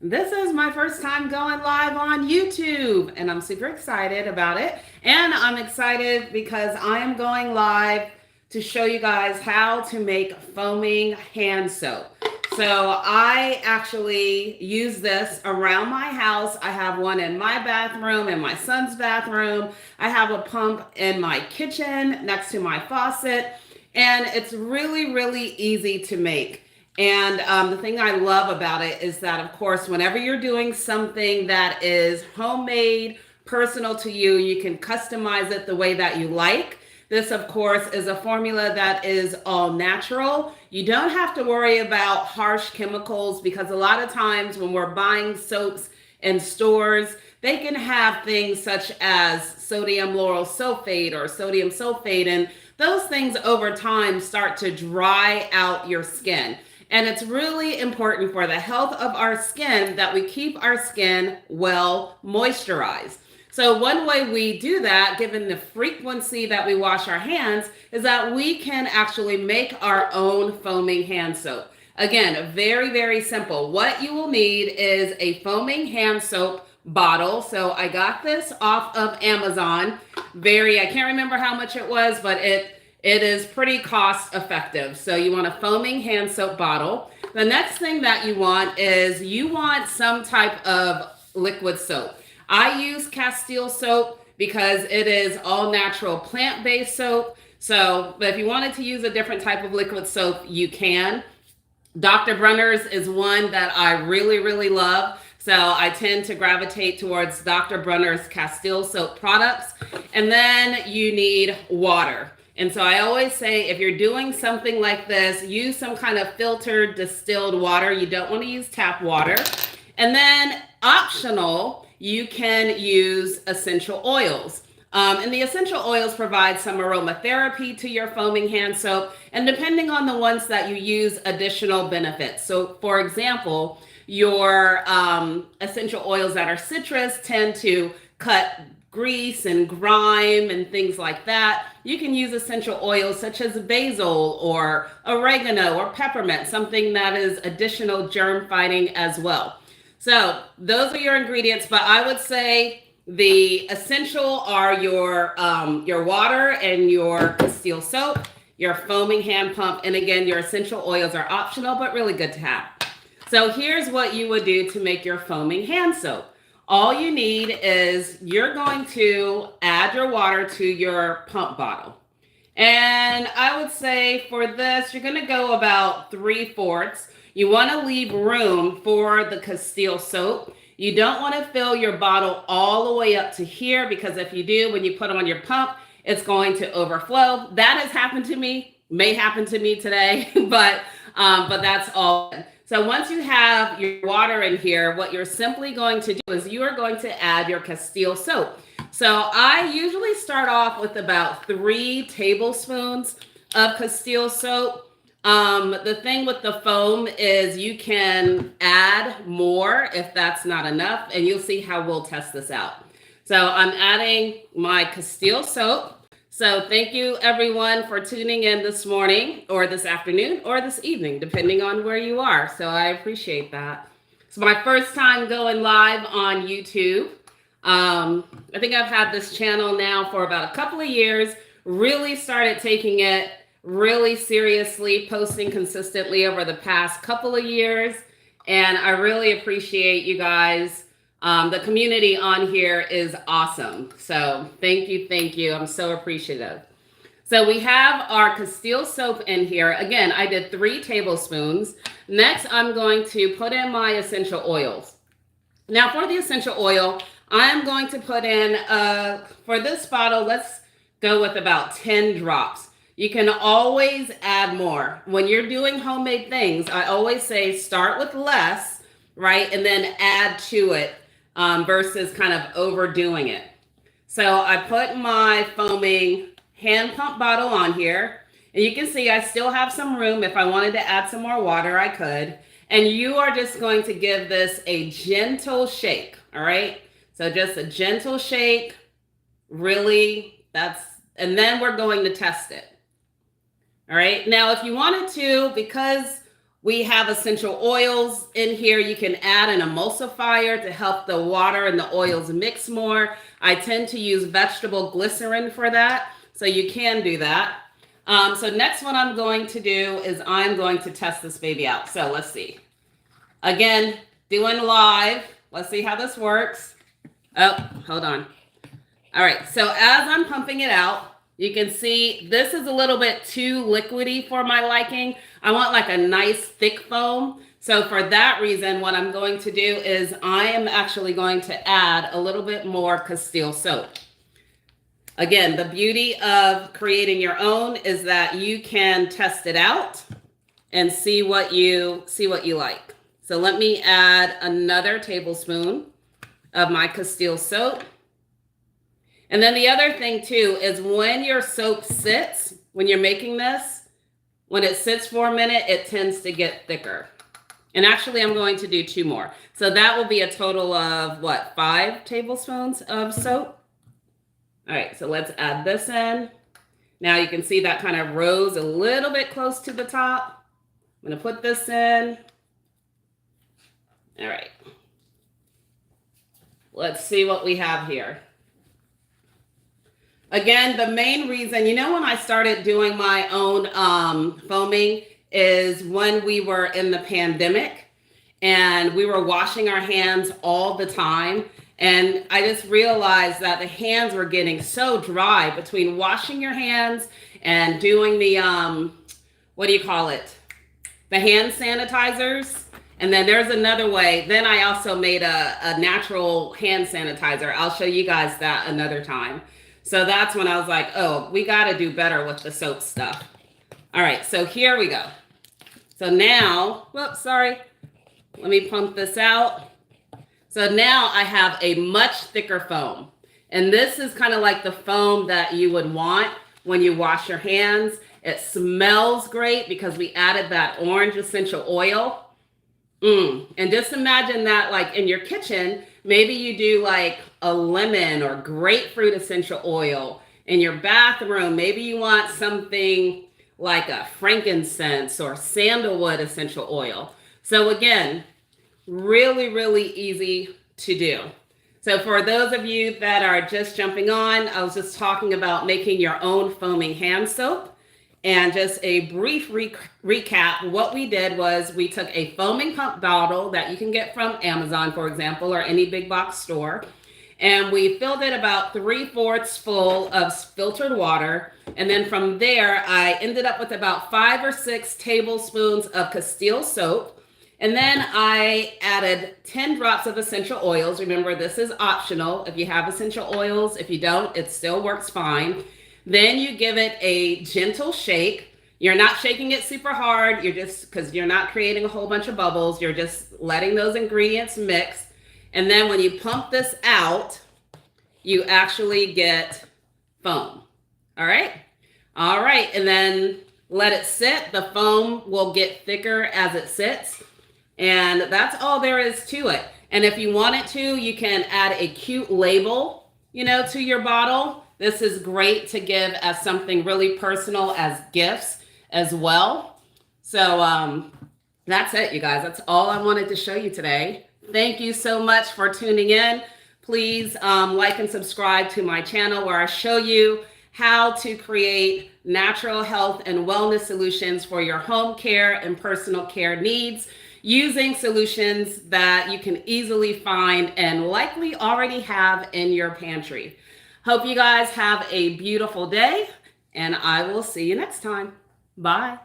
This is my first time going live on YouTube, and I'm super excited about it. And I'm excited because I am going live to show you guys how to make foaming hand soap. So I actually use this around my house. I have one in my bathroom, in my son's bathroom. I have a pump in my kitchen next to my faucet, and it's really, really easy to make. And the thing I love about it is that, of course, whenever you're doing something that is homemade, personal to you, you can customize it the way that you like. This, of course, is a formula that is all natural. You don't have to worry about harsh chemicals because a lot of times when we're buying soaps in stores, they can have things such as sodium lauryl sulfate or sodium sulfate, and those things over time start to dry out your skin. And it's really important for the health of our skin that we keep our skin well moisturized. So, one way we do that, given the frequency that we wash our hands, is that we can actually make our own foaming hand soap. Again, very, very simple. What you will need is a foaming hand soap bottle. So, I got this off of Amazon. I can't remember how much it was, but it is pretty cost effective. So you want a foaming hand soap bottle. The next thing that you want some type of liquid soap. I use Castile soap because it is all natural plant-based soap. So, but if you wanted to use a different type of liquid soap, you can. Dr. Bronner's is one that I really, really love. So I tend to gravitate towards Dr. Bronner's Castile soap products. And then you need water. And so I always say, if you're doing something like this, use some kind of filtered distilled water. You don't want to use tap water. And then optional, you can use essential oils. And the essential oils provide some aromatherapy to your foaming hand soap. And depending on the ones that you use, additional benefits. So for example, your essential oils that are citrus tend to cut grease and grime and things like that. You can use essential oils such as basil or oregano or peppermint, something that is additional germ fighting as well. So those are your ingredients, but I would say the essential are your water and your Castile soap, your foaming hand pump, and again, your essential oils are optional, but really good to have. So here's what you would do to make your foaming hand soap. All you need is you're going to add your water to your pump bottle. And I would say for this, you're going to go about 3/4. You want to leave room for the Castile soap. You don't want to fill your bottle all the way up to here because if you do, when you put them on your pump, it's going to overflow. That has happened to me, may happen to me today, but that's all. So once you have your water in here, what you're simply going to do is you are going to add your Castile soap. So I usually start off with about 3 tablespoons of Castile soap. The thing with the foam is you can add more if that's not enough, and you'll see how we'll test this out. So I'm adding my Castile soap. So thank you everyone for tuning in this morning or this afternoon or this evening, depending on where you are. So I appreciate that. It's my first time going live on YouTube. I think I've had this channel now for about a couple of years, really started taking it really seriously, posting consistently over the past couple of years. And I really appreciate you guys. The community on here is awesome. So thank you, thank you. I'm so appreciative. So we have our Castile soap in here. Again, I did 3 tablespoons. Next, I'm going to put in my essential oils. Now for the essential oil, I'm going to put in, for this bottle, let's go with about 10 drops. You can always add more. When you're doing homemade things, I always say start with less, right? And then add to it versus kind of overdoing it. So I put my foaming hand pump bottle on here. And you can see I still have some room. If I wanted to add some more water, I could. And you are just going to give this a gentle shake, all right? So just a gentle shake, really, and then we're going to test it. All right, now if you wanted to, because We have essential oils in here. You can add an emulsifier to help the water and the oils mix more. I tend to use vegetable glycerin for that, so you can do that. So next one I'm going to do is I'm going to test this baby out. So let's see. Again, doing live. Let's see how this works. Oh, hold on. All right, so as I'm pumping it out, you can see this is a little bit too liquidy for my liking. I want like a nice thick foam. So for that reason, what I'm going to do is I am actually going to add a little bit more Castile soap. Again, the beauty of creating your own is that you can test it out and see what you like. So let me add another tablespoon of my Castile soap. And then the other thing too is when your soap sits, when you're making this, when it sits for a minute, it tends to get thicker. And actually I'm going to do 2 more. So that will be a total of what, 5 tablespoons of soap? All right, so let's add this in. Now you can see that kind of rose a little bit close to the top. I'm gonna put this in. All right. Let's see what we have here. Again, the main reason, when I started doing my own foaming is when we were in the pandemic and we were washing our hands all the time. And I just realized that the hands were getting so dry between washing your hands and doing the, what do you call it? The hand sanitizers. And then there's another way. Then I also made a natural hand sanitizer. I'll show you guys that another time. So that's when I was like, oh, we got to do better with the soap stuff. All right, so here we go. So now, whoops, sorry. Let me pump this out. So now I have a much thicker foam. And this is kind of like the foam that you would want when you wash your hands. It smells great because we added that orange essential oil. And just imagine that like in your kitchen, maybe you do like a lemon or grapefruit essential oil. In your bathroom, maybe you want something like a frankincense or sandalwood essential oil. So again, really, really easy to do. So for those of you that are just jumping on, I was just talking about making your own foaming hand soap. And just a brief recap, what we did was we took a foaming pump bottle that you can get from Amazon, for example, or any big box store. And we filled it about 3/4 full of filtered water. And then from there, I ended up with about 5 or 6 tablespoons of Castile soap. And then I added 10 drops of essential oils. Remember, this is optional if you have essential oils. If you don't, it still works fine. Then you give it a gentle shake. You're not shaking it super hard. You're just, because you're not creating a whole bunch of bubbles. You're just letting those ingredients mix. And then when you pump this out, you actually get foam. All right. All right. And then let it sit. The foam will get thicker as it sits. And that's all there is to it. And if you wanted to, you can add a cute label, to your bottle. This is great to give as something really personal as gifts as well. So that's it, you guys. That's all I wanted to show you today. Thank you so much for tuning in. Please like and subscribe to my channel where I show you how to create natural health and wellness solutions for your home care and personal care needs using solutions that you can easily find and likely already have in your pantry. Hope you guys have a beautiful day, and I will see you next time. Bye.